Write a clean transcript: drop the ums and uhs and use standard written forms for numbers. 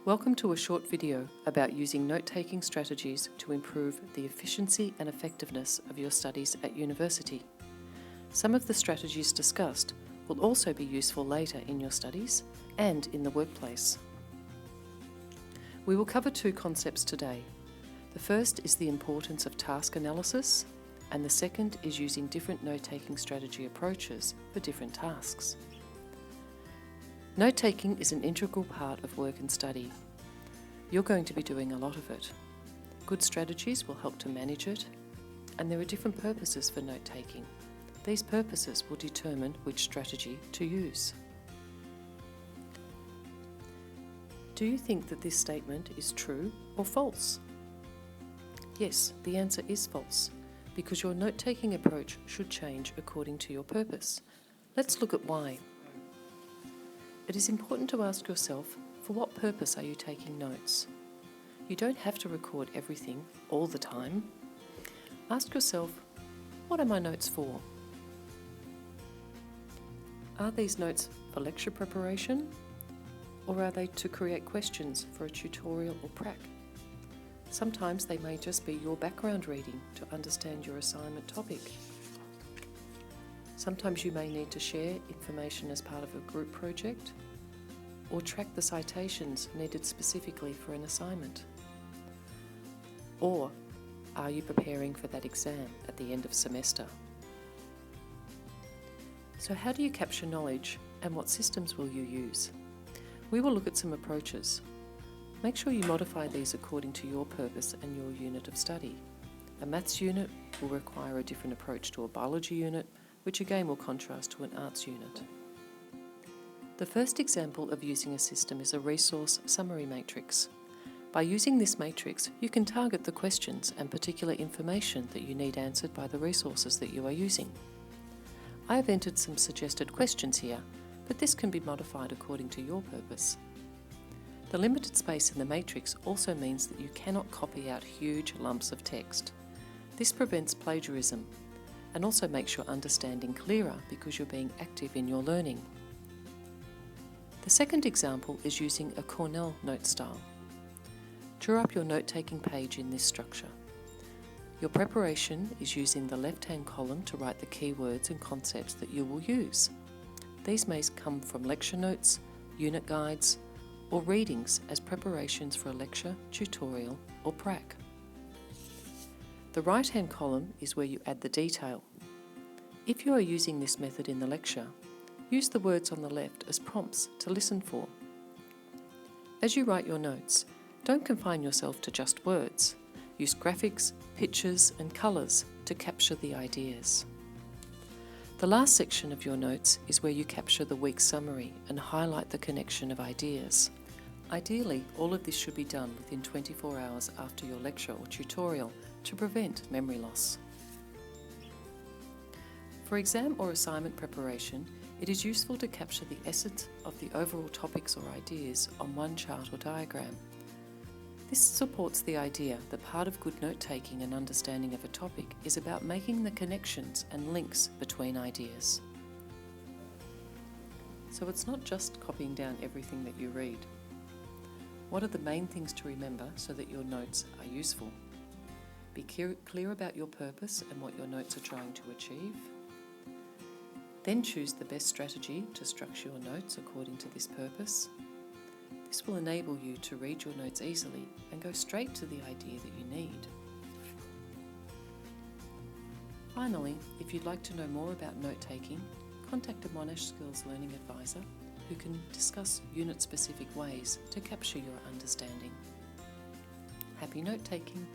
Welcome to a short video about using note-taking strategies to improve the efficiency and effectiveness of your studies at university. Some of the strategies discussed will also be useful later in your studies and in the workplace. We will cover two concepts today. The first is the importance of task analysis, and the second is using different note-taking strategy approaches for different tasks. Note-taking is an integral part of work and study. You're going to be doing a lot of it. Good strategies will help to manage it, and there are different purposes for note-taking. These purposes will determine which strategy to use. Do you think that this statement is true or false? Yes, the answer is false, because your note-taking approach should change according to your purpose. Let's look at why. It is important to ask yourself, for what purpose are you taking notes? You don't have to record everything all the time. Ask yourself, what are my notes for? Are these notes for lecture preparation, or are they to create questions for a tutorial or prac? Sometimes they may just be your background reading to understand your assignment topic. Sometimes you may need to share information as part of a group project, or track the citations needed specifically for an assignment. Or are you preparing for that exam at the end of semester? So how do you capture knowledge, and what systems will you use? We will look at some approaches. Make sure you modify these according to your purpose and your unit of study. A maths unit will require a different approach to a biology unit, which again will contrast to an arts unit. The first example of using a system is a resource summary matrix. By using this matrix, you can target the questions and particular information that you need answered by the resources that you are using. I have entered some suggested questions here, but this can be modified according to your purpose. The limited space in the matrix also means that you cannot copy out huge lumps of text. This prevents plagiarism and also makes your understanding clearer because you're being active in your learning. The second example is using a Cornell note style. Draw up your note-taking page in this structure. Your preparation is using the left-hand column to write the keywords and concepts that you will use. These may come from lecture notes, unit guides, or readings as preparations for a lecture, tutorial, or prac. The right-hand column is where you add the detail. If you are using this method in the lecture, use the words on the left as prompts to listen for. As you write your notes, don't confine yourself to just words. Use graphics, pictures, and colours to capture the ideas. The last section of your notes is where you capture the week's summary and highlight the connection of ideas. Ideally, all of this should be done within 24 hours after your lecture or tutorial to prevent memory loss. For exam or assignment preparation, it is useful to capture the essence of the overall topics or ideas on one chart or diagram. This supports the idea that part of good note-taking and understanding of a topic is about making the connections and links between ideas. So it's not just copying down everything that you read. What are the main things to remember so that your notes are useful? Be clear about your purpose and what your notes are trying to achieve. Then choose the best strategy to structure your notes according to this purpose. This will enable you to read your notes easily and go straight to the idea that you need. Finally, if you'd like to know more about note-taking, contact a Monash Skills Learning Advisor who can discuss unit-specific ways to capture your understanding. Happy note-taking!